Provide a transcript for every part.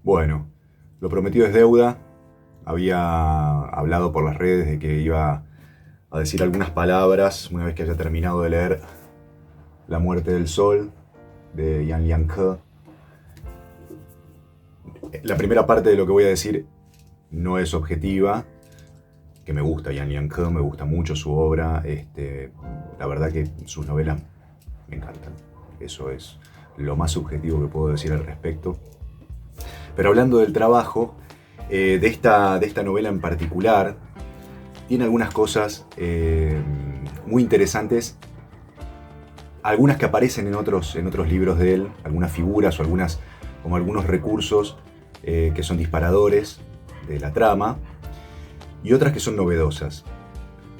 Bueno, lo prometido es deuda. Había hablado por las redes de que iba a decir algunas palabras una vez que haya terminado de leer La muerte del sol de Yan Liang-ke. La primera parte de lo que voy a decir no es objetiva, que me gusta Yan Liang-ke, me gusta mucho su obra. La verdad que sus novelas me encantan. Eso es lo más subjetivo que puedo decir al respecto. Pero hablando del trabajo, de esta novela en particular, tiene algunas cosas muy interesantes, algunas que aparecen en otros libros de él, algunas figuras o como algunos recursos que son disparadores de la trama, y otras que son novedosas.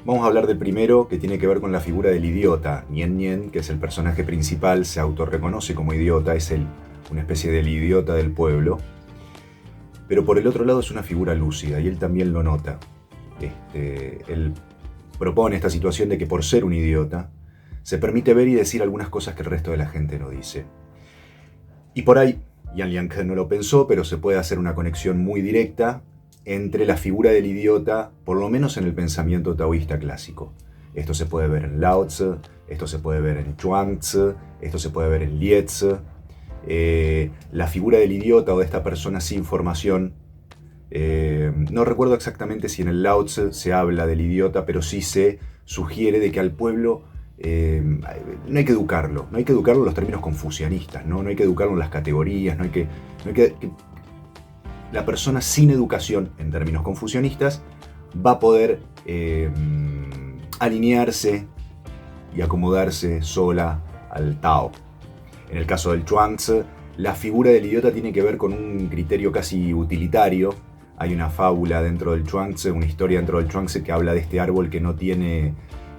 Vamos a hablar del primero, que tiene que ver con la figura del idiota. Nien Nien, que es el personaje principal, se autorreconoce como idiota, es una especie del idiota del pueblo. Pero por el otro lado es una figura lúcida, y él también lo nota. Él propone esta situación de que por ser un idiota, se permite ver y decir algunas cosas que el resto de la gente no dice. Y por ahí, Yan Liang-ke no lo pensó, pero se puede hacer una conexión muy directa entre la figura del idiota, por lo menos en el pensamiento taoísta clásico. Esto se puede ver en Lao Tzu, esto se puede ver en Chuang-tzu, esto se puede ver en Liezi. La figura del idiota o de esta persona sin formación, no recuerdo exactamente si en el Lao Tzu se habla del idiota, pero sí se sugiere de que al pueblo no hay que educarlo, no hay que educarlo en los términos confucianistas, no hay que educarlo en las categorías, la persona sin educación en términos confucianistas va a poder alinearse y acomodarse sola al Tao. En el caso del Chuang-tzu, la figura del idiota tiene que ver con un criterio casi utilitario. Hay una fábula dentro del Chuang-tzu, una historia dentro del Chuang-tzu que habla de este árbol que no tiene,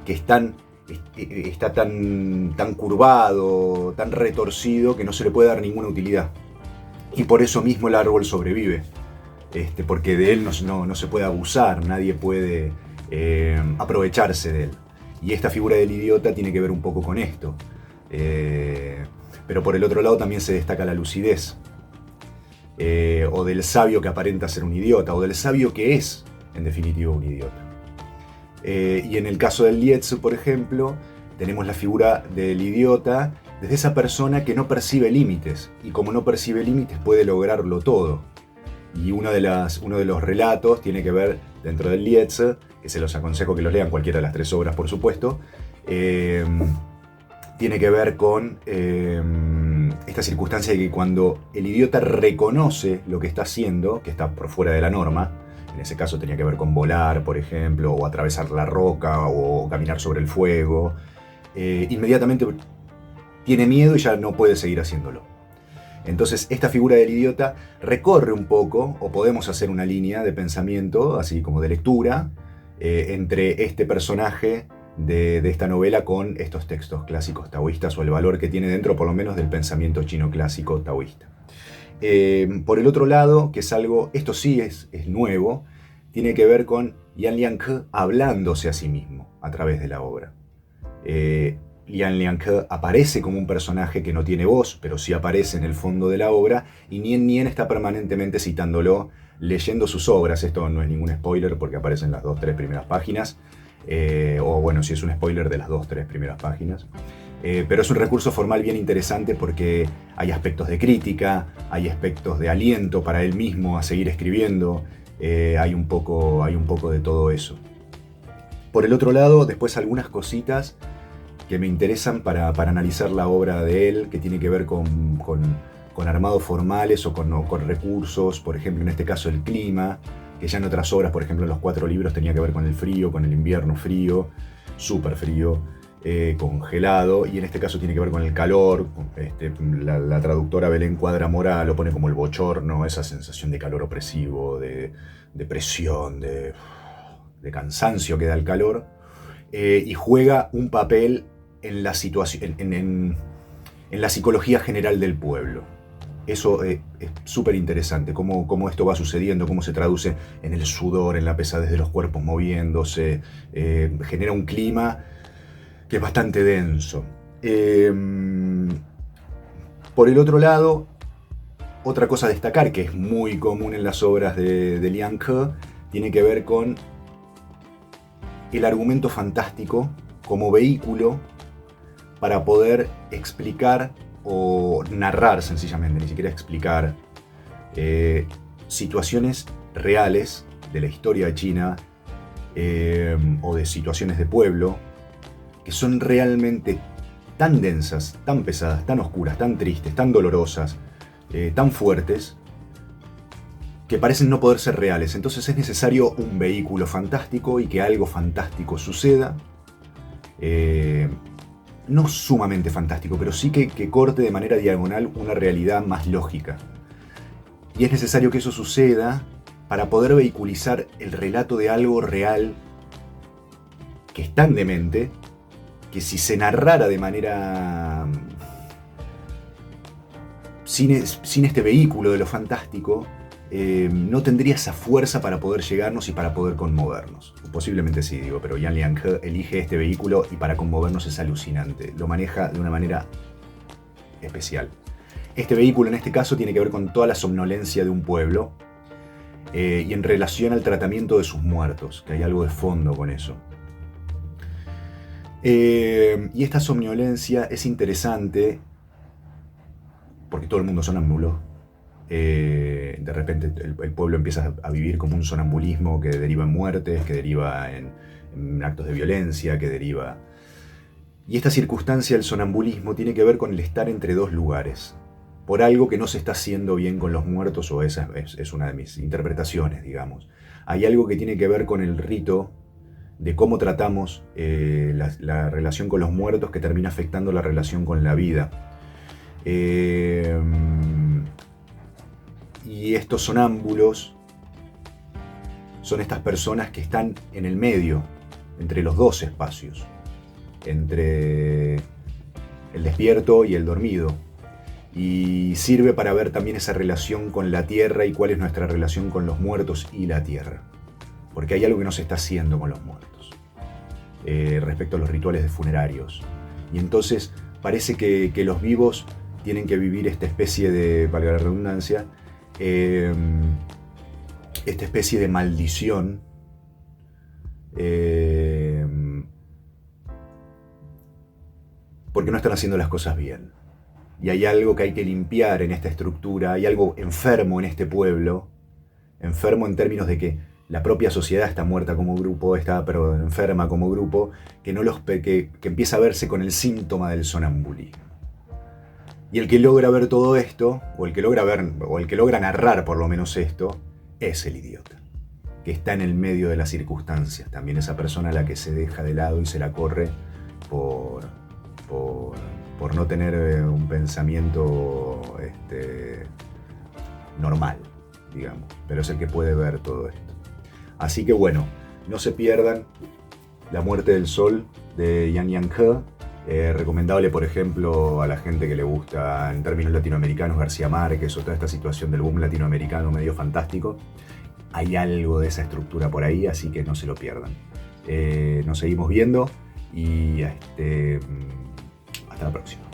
que está tan curvado, tan retorcido, que no se le puede dar ninguna utilidad. Y por eso mismo el árbol sobrevive, porque de él no se puede abusar, nadie puede aprovecharse de él. Y esta figura del idiota tiene que ver un poco con esto. Pero por el otro lado también se destaca la lucidez, o del sabio que aparenta ser un idiota, o del sabio que es, en definitiva, un idiota. Y en el caso del Liezi, por ejemplo, tenemos la figura del idiota desde esa persona que no percibe límites, y como no percibe límites puede lograrlo todo. Y uno de los relatos tiene que ver, dentro del Liezi, que se los aconsejo que los lean, cualquiera de las 3 obras por supuesto, tiene que ver con esta circunstancia de que cuando el idiota reconoce lo que está haciendo, que está por fuera de la norma, en ese caso tenía que ver con volar, por ejemplo, o atravesar la roca, o caminar sobre el fuego, inmediatamente tiene miedo y ya no puede seguir haciéndolo. Entonces esta figura del idiota recorre un poco, o podemos hacer una línea de pensamiento, así como de lectura, entre este personaje de esta novela con estos textos clásicos taoístas, o el valor que tiene dentro, por lo menos, del pensamiento chino clásico taoísta. Por el otro lado, que es algo, esto sí es nuevo, tiene que ver con Yan Liang-ke hablándose a sí mismo a través de la obra. Yan Liang-ke aparece como un personaje que no tiene voz, pero sí aparece en el fondo de la obra, y Nien Nien está permanentemente citándolo, leyendo sus obras. Esto no es ningún spoiler porque aparecen las 2-3 primeras páginas, o bueno, si es un spoiler de las 2-3 primeras páginas. Pero es un recurso formal bien interesante porque hay aspectos de crítica, hay aspectos de aliento para él mismo a seguir escribiendo, hay un poco de todo eso. Por el otro lado, después algunas cositas que me interesan para analizar la obra de él, que tiene que ver con armados formales o con recursos, por ejemplo, en este caso el clima, que ya en otras obras, por ejemplo en los 4 libros, tenía que ver con el frío, con el invierno frío, súper frío, congelado, y en este caso tiene que ver con el calor. La traductora Belén Cuadra Mora lo pone como el bochorno, esa sensación de calor opresivo, de presión, de cansancio que da el calor, y juega un papel en la situación, en la psicología general del pueblo. Eso es súper interesante, cómo esto va sucediendo, cómo se traduce en el sudor, en la pesadez de los cuerpos moviéndose, genera un clima que es bastante denso. Por el otro lado, Otra cosa a destacar, que es muy común en las obras de Liang Ke, tiene que ver con el argumento fantástico como vehículo para poder explicar o narrar sencillamente, ni siquiera explicar, situaciones reales de la historia de China o de situaciones de pueblo que son realmente tan densas, tan pesadas, tan oscuras, tan tristes, tan dolorosas, tan fuertes, que parecen no poder ser reales. Entonces es necesario un vehículo fantástico y que algo fantástico suceda. No sumamente fantástico, pero sí que corte de manera diagonal una realidad más lógica. Y es necesario que eso suceda para poder vehiculizar el relato de algo real que es tan demente que si se narrara de manera sin este vehículo de lo fantástico, no tendría esa fuerza para poder llegarnos y para poder conmovernos. Posiblemente sí, digo, pero Yan Liang elige este vehículo y para conmovernos es alucinante. Lo maneja de una manera especial. Este vehículo en este caso tiene que ver con toda la somnolencia de un pueblo y en relación al tratamiento de sus muertos, que hay algo de fondo con eso. Y esta somnolencia es interesante porque todo el mundo sonámbulo. De repente el pueblo empieza a vivir como un sonambulismo que deriva en muertes, que deriva en actos de violencia, que deriva... Y esta circunstancia del sonambulismo tiene que ver con el estar entre dos lugares, por algo que no se está haciendo bien con los muertos, o esa es una de mis interpretaciones, digamos. Hay algo que tiene que ver con el rito de cómo tratamos la relación con los muertos, que termina afectando la relación con la vida. Y estos sonámbulos son estas personas que están en el medio, entre los dos espacios, entre el despierto y el dormido. Y sirve para ver también esa relación con la tierra y cuál es nuestra relación con los muertos y la tierra. Porque hay algo que no se está haciendo con los muertos respecto a los rituales de funerarios. Y entonces parece que los vivos tienen que vivir esta especie de, valga la redundancia, esta especie de maldición porque no están haciendo las cosas bien. Y hay algo que hay que limpiar en esta estructura, hay algo enfermo en este pueblo, enfermo en términos de que la propia sociedad está muerta como grupo, pero enferma como grupo, que empieza a verse con el síntoma del sonambulismo. Y el que logra ver todo esto, o el que logra narrar por lo menos esto, es el idiota, que está en el medio de las circunstancias. También esa persona a la que se deja de lado y se la corre por no tener un pensamiento normal, digamos. Pero es el que puede ver todo esto. Así que bueno, no se pierdan La muerte del sol de Yan Liang-Ke. Recomendable, por ejemplo, a la gente que le gusta, en términos latinoamericanos, García Márquez o toda esta situación del boom latinoamericano medio fantástico. Hay algo de esa estructura por ahí, así que no se lo pierdan. Nos seguimos viendo y hasta la próxima.